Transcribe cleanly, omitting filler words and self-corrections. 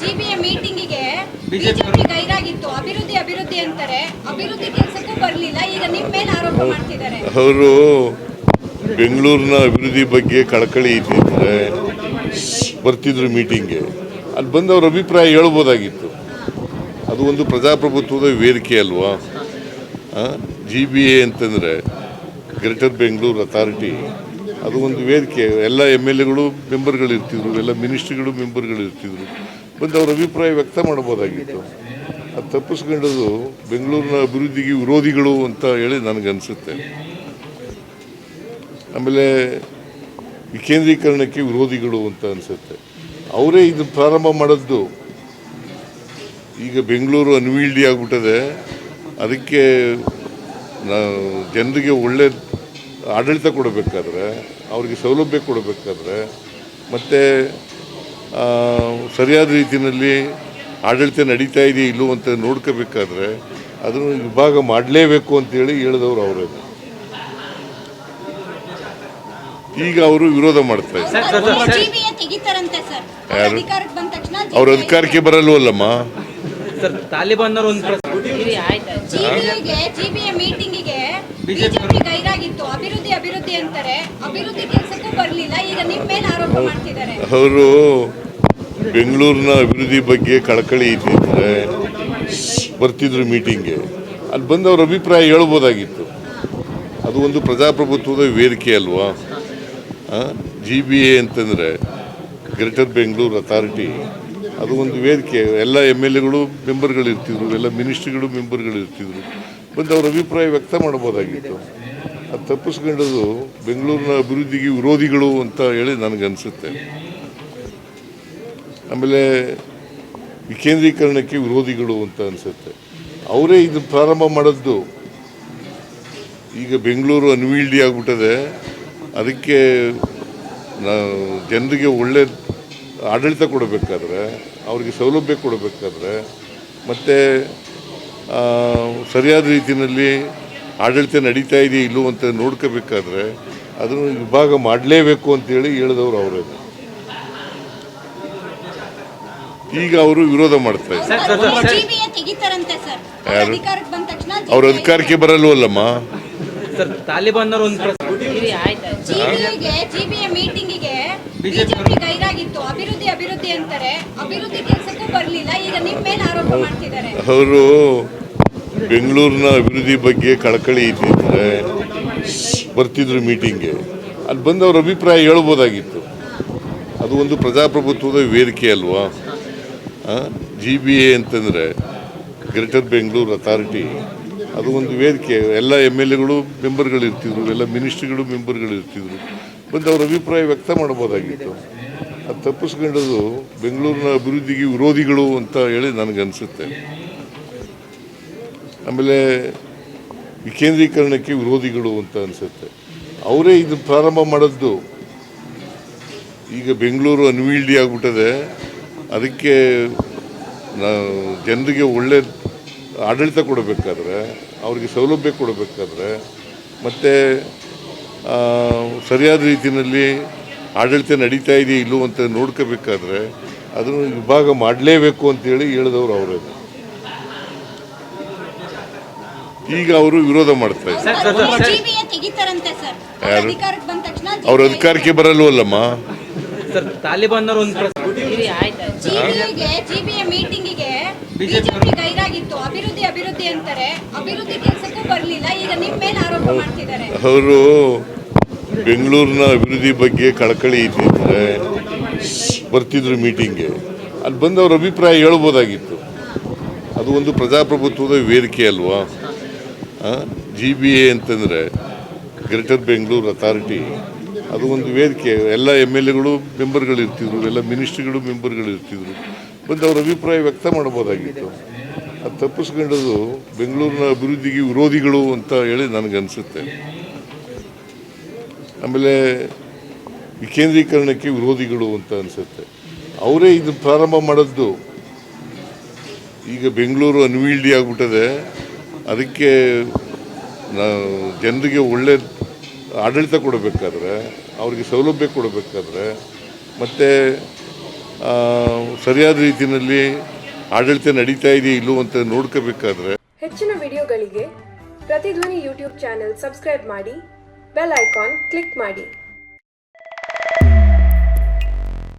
GBA ಮೀಟಿಂಗಿಗೆ BJP ಗೈರಾಗಿತ್ತು. ಅಭಿವೃದ್ಧಿ ಅಂತಾರೆ, ಅಭಿವೃದ್ಧಿ ಕೆಲಸಕ್ಕೂ ಬರಲಿಲ್ಲ. ಈಗ ನಿಮ್ಮ ಮೇಲೆ ಆರೋಪ ಮಾಡ್ತಿದ್ದಾರೆ. ಅವರು ಬೆಂಗಳೂರಿನ ಅಭಿವೃದ್ಧಿ ಬಗ್ಗೆ ಕಳಕಳಿ ಇದ್ದಿದ್ರೆ ಬರ್ತಿದ್ರು ಮೀಟಿಂಗ್ಗೆ. ಅಲ್ಲಿ ಬಂದು ಅವ್ರ ಅಭಿಪ್ರಾಯ ಹೇಳ್ಬೋದಾಗಿತ್ತು. ಅದು ಒಂದು ಪ್ರಜಾಪ್ರಭುತ್ವದ ವೇದಿಕೆ ಅಲ್ವಾ. GBA ಅಂತಂದರೆ ಗ್ರೇಟರ್ ಬೆಂಗಳೂರು ಅಥಾರಿಟಿ, ಅದು ಒಂದು ವೇದಿಕೆ. ಎಲ್ಲ MLAಗಳು ಮೆಂಬರ್ಗಳು ಇರ್ತಿದ್ರು, ಎಲ್ಲ ಮಿನಿಸ್ಟ್ರಿಗಳು ಮೆಂಬರ್ಗಳು ಇರ್ತಿದ್ರು. ಬಂದು ಅವ್ರ ಅಭಿಪ್ರಾಯ ವ್ಯಕ್ತ ಮಾಡ್ಬೋದಾಗಿತ್ತು. ಅದು ತಪ್ಪಿಸ್ಕೊಂಡದು ಬೆಂಗಳೂರಿನ ಅಭಿವೃದ್ಧಿಗೆ ವಿರೋಧಿಗಳು ಅಂತ ಹೇಳಿ ನನಗನ್ಸುತ್ತೆ. ಆಮೇಲೆ ವಿಕೇಂದ್ರೀಕರಣಕ್ಕೆ ವಿರೋಧಿಗಳು ಅಂತ ಅನಿಸುತ್ತೆ. ಅವರೇ ಇದು ಪ್ರಾರಂಭ ಮಾಡಿದ್ದು. ಈಗ ಬೆಂಗಳೂರು ಅನ್ವೀಲ್ಡಿ ಆಗಿಬಿಟ್ಟದೆ. ಅದಕ್ಕೆ ಜನರಿಗೆ ಒಳ್ಳೆ ಆಡಳಿತ ಕೊಡಬೇಕಾದ್ರೆ, ಅವರಿಗೆ ಸೌಲಭ್ಯ ಕೊಡಬೇಕಾದ್ರೆ, ಮತ್ತು ಸರಿಯಾದ ರೀತಿಯಲ್ಲಿ ಆಡಳಿತ ನಡೀತಾ ಇದೆಯೋ ಇಲ್ಲೋ ಅಂತ ನೋಡ್ಕೋಬೇಕಾದ್ರೆ ಅದನ್ನು ವಿಭಾಗ ಮಾಡಲೇಬೇಕು ಅಂತೇಳಿ ಹೇಳಿದವರು ಅವರೇ. ಈಗ ಅವರು ವಿರೋಧ ಮಾಡ್ತಾ ಇದ್ದಾರೆ. ಅವ್ರ ಅಧಿಕಾರಕ್ಕೆ ಬರಲ್ವಲ್ಲಮ್ಮ. ಬಿಜೆಪಿ ಗೈರಾಗಿತ್ತು. ಅಭಿವೃದ್ಧಿ ಅಂತಾರೆ, ಅಭಿವೃದ್ಧಿ ಕೆಲಸಕ್ಕೂ ಬರಲಿಲ್ಲ. ಈಗ ನಿಮ್ಮ ಮೇಲೆ ಆರೋಪ ಮಾಡ್ತಿದ್ದಾರೆ. ಅವರು ಬೆಂಗಳೂರಿನ ಅಭಿವೃದ್ಧಿ ಬಗ್ಗೆ ಕಳಕಳಿ ಇದ್ದಿದ್ರೆ ಬರ್ತಿದ್ರು ಮೀಟಿಂಗ್ಗೆ. ಅಲ್ಲಿ ಬಂದು ಅವ್ರ ಅಭಿಪ್ರಾಯ ಹೇಳ್ಬೋದಾಗಿತ್ತು. ಅದು ಒಂದು ಪ್ರಜಾಪ್ರಭುತ್ವದ ವೇದಿಕೆ ಅಲ್ವಾ. GBA ಅಂತಂದರೆ ಗ್ರೇಟರ್ ಬೆಂಗಳೂರು ಅಥಾರಿಟಿ, ಅದು ಒಂದು ವೇದಿಕೆ. ಎಲ್ಲ MLAಗಳು ಮೆಂಬರ್ಗಳು ಇರ್ತಿದ್ರು, ಎಲ್ಲ ಮಿನಿಸ್ಟ್ರಿಗಳು ಮೆಂಬರ್ಗಳು ಇರ್ತಿದ್ರು. ಬಂದು ಅವ್ರ ಅಭಿಪ್ರಾಯ ವ್ಯಕ್ತ ಮಾಡ್ಬೋದಾಗಿತ್ತು. ಅದು ತಪ್ಪಿಸ್ಕೊಂಡದು ಬೆಂಗಳೂರಿನ ಅಭಿವೃದ್ಧಿಗೆ ವಿರೋಧಿಗಳು ಅಂತ ಹೇಳಿ ನನಗನ್ಸುತ್ತೆ. ಆಮೇಲೆ ವಿಕೇಂದ್ರೀಕರಣಕ್ಕೆ ವಿರೋಧಿಗಳು ಅಂತ ಅನಿಸುತ್ತೆ. ಅವರೇ ಇದು ಪ್ರಾರಂಭ ಮಾಡಿದ್ದು. ಈಗ ಬೆಂಗಳೂರು ಅನ್ವೀಲ್ಡಿ ಆಗಿಬಿಟ್ಟದೆ. ಅದಕ್ಕೆ ಜನರಿಗೆ ಒಳ್ಳೆ ಆಡಳಿತ ಕೊಡಬೇಕಾದ್ರೆ, ಅವರಿಗೆ ಸೌಲಭ್ಯ ಕೊಡಬೇಕಾದ್ರೆ, ಮತ್ತು ಸರಿಯಾದ ರೀತಿಯಲ್ಲಿ ಆಡಳಿತ ನಡೀತಾ ಇದೆಯೋ ಇಲ್ಲೋ ಅಂತ ನೋಡ್ಕೋಬೇಕಾದ್ರೆ ಅದನ್ನು ವಿಭಾಗ ಮಾಡಲೇಬೇಕು ಅಂತೇಳಿ ಹೇಳಿದವರು ಅವರೇ. ಈಗ ಅವರು ವಿರೋಧ ಮಾಡ್ತಾ ಇದ್ದಾರೆ. ಅವ್ರ ಅಧಿಕಾರಕ್ಕೆ ಬರಲ್ವಲ್ಲಮ್ಮ. ಬಿಜೆಪಿ ಗೈರಾಗಿತ್ತು. ಅಭಿವೃದ್ಧಿ ಅಂತಾರೆ, ಅಭಿವೃದ್ಧಿ ಕೆಲಸಕ್ಕೂ ಬರಲಿಲ್ಲ. ಈಗ ನಿಮ್ಮ ಮೇಲೆ ಆರೋಪ ಮಾಡ್ತಿದ್ದಾರೆ. ಅವರು ಬೆಂಗಳೂರಿನ ಅಭಿವೃದ್ಧಿ ಬಗ್ಗೆ ಕಳಕಳಿ ಇದ್ದಿದ್ರೆ ಬರ್ತಿದ್ರು ಮೀಟಿಂಗ್ಗೆ. ಅಲ್ಲಿ ಬಂದು ಅವ್ರ ಅಭಿಪ್ರಾಯ ಹೇಳ್ಬೋದಾಗಿತ್ತು. ಅದು ಒಂದು ಪ್ರಜಾಪ್ರಭುತ್ವದ ವೇದಿಕೆ ಅಲ್ವಾ. GBA ಅಂತಂದರೆ ಗ್ರೇಟರ್ ಬೆಂಗಳೂರು ಅಥಾರಿಟಿ, ಅದು ಒಂದು ವೇದಿಕೆ. ಎಲ್ಲ MLAಗಳು ಮೆಂಬರ್ಗಳು ಇರ್ತಿದ್ರು, ಎಲ್ಲ ಮಿನಿಸ್ಟ್ರಿಗಳು ಮೆಂಬರ್ಗಳು ಇರ್ತಿದ್ರು. ಬಂದು ಅವ್ರ ಅಭಿಪ್ರಾಯ ವ್ಯಕ್ತ ಮಾಡ್ಬೋದಾಗಿತ್ತು. ಅದು ತಪ್ಪಿಸ್ಕೊಂಡದು ಬೆಂಗಳೂರಿನ ಅಭಿವೃದ್ಧಿಗೆ ವಿರೋಧಿಗಳು ಅಂತ ಹೇಳಿ ನನಗನ್ಸುತ್ತೆ. ಆಮೇಲೆ ವಿಕೇಂದ್ರೀಕರಣಕ್ಕೆ ವಿರೋಧಿಗಳು ಅಂತ ಅನಿಸುತ್ತೆ. ಅವರೇ ಇದು ಪ್ರಾರಂಭ ಮಾಡಿದ್ದು. ಈಗ ಬೆಂಗಳೂರು ಅನ್ವೀಲ್ಡಿ ಆಗಿಬಿಟ್ಟದೆ. ಅದಕ್ಕೆ ಜನರಿಗೆ ಒಳ್ಳೆ ಆಡಳಿತ ಕೊಡಬೇಕಾದ್ರೆ, ಅವರಿಗೆ ಸೌಲಭ್ಯ ಕೊಡಬೇಕಾದ್ರೆ, ಮತ್ತು ಸರಿಯಾದ ರೀತಿಯಲ್ಲಿ ಆಡಳಿತ ನಡೀತಾ ಇದೆಯೋ ಇಲ್ಲೋ ಅಂತ ನೋಡ್ಕೋಬೇಕಾದ್ರೆ ಅದನ್ನು ವಿಭಾಗ ಮಾಡಲೇಬೇಕು ಅಂತೇಳಿ ಹೇಳಿದವರು ಅವರೇ. ಈಗ ಅವರು ವಿರೋಧ ಮಾಡ್ತಾ ಇದ್ದಾರೆ. ಅವ್ರ ಅಧಿಕಾರಕ್ಕೆ ಬರಲ್ವಲ್ಲಮ್ಮ. ಬಿಜೆಪಿ ಗೈರಾಗಿತ್ತು. ಅಭಿವೃದ್ಧಿ ಅಂತಾರೆ, ಅಭಿವೃದ್ಧಿ ಕೆಲಸಕ್ಕೂ ಬರಲಿಲ್ಲ. ಈಗ ನಿಮ್ಮ ಮೇಲೆ ಆರೋಪ ಮಾಡ್ತಿದ್ದಾರೆ. ಅವರು ಬೆಂಗಳೂರಿನ ಅಭಿವೃದ್ಧಿ ಬಗ್ಗೆ ಕಳಕಳಿ ಇದ್ದಿದ್ರೆ ಬರ್ತಿದ್ರು ಮೀಟಿಂಗ್ಗೆ. ಅಲ್ಲಿ ಬಂದು ಅವ್ರ ಅಭಿಪ್ರಾಯ ಹೇಳ್ಬೋದಾಗಿತ್ತು. ಅದು ಒಂದು ಪ್ರಜಾಪ್ರಭುತ್ವದ ವೇದಿಕೆ ಅಲ್ವಾ. GBA ಅಂತಂದರೆ ಗ್ರೇಟರ್ ಬೆಂಗಳೂರು ಅಥಾರಿಟಿ, ಅದು ಒಂದು ವೇದಿಕೆ. ಎಲ್ಲ MLAಗಳು ಮೆಂಬರ್ಗಳು ಇರ್ತಿದ್ರು, ಎಲ್ಲ ಮಿನಿಸ್ಟ್ರಿಗಳು ಮೆಂಬರ್ಗಳು ಇರ್ತಿದ್ರು. ಬಂದು ಅವ್ರ ಅಭಿಪ್ರಾಯ ವ್ಯಕ್ತ ಮಾಡ್ಬೋದಾಗಿತ್ತು. ಅದು ತಪ್ಪಿಸ್ಕೊಂಡದು ಬೆಂಗಳೂರಿನ ಅಭಿವೃದ್ಧಿಗೆ ವಿರೋಧಿಗಳು ಅಂತ ಹೇಳಿ ನನಗನ್ಸುತ್ತೆ. ಆಮೇಲೆ ವಿಕೇಂದ್ರೀಕರಣಕ್ಕೆ ವಿರೋಧಿಗಳು ಅಂತ ಅನಿಸುತ್ತೆ. ಅವರೇ ಇದು ಪ್ರಾರಂಭ ಮಾಡಿದ್ದು. ಈಗ ಬೆಂಗಳೂರು ಅನ್ವೀಲ್ಡಿ ಆಗಿಬಿಟ್ಟದೆ. ಅದಕ್ಕೆ ಜನರಿಗೆ ಒಳ್ಳೆ ಆಡಳಿತ ಕೊಡಬೇಕಾದ್ರೆ, ಅವರಿಗೆ ಸೌಲಭ್ಯ ಕೊಡಬೇಕಾದ್ರೆ, ಮತ್ತು ಸರಿಯಾದ ರೀತಿಯಲ್ಲಿ ಆಡಳಿತ ನಡೀತಾ ಇದೆಯೋ ಇಲ್ಲವೋ ಅಂತ ನೋಡ್ಕೋಬೇಕಾದ್ರೆ. ಹೆಚ್ಚಿನ ವಿಡಿಯೋಗಳಿಗೆ ಪ್ರತಿಧ್ವನಿ ಯೂಟ್ಯೂಬ್ ಚಾನೆಲ್ ಸಬ್ಸ್ಕ್ರೈಬ್ ಮಾಡಿ, ಬೆಲ್ ಐಕಾನ್ ಕ್ಲಿಕ್ ಮಾಡಿ.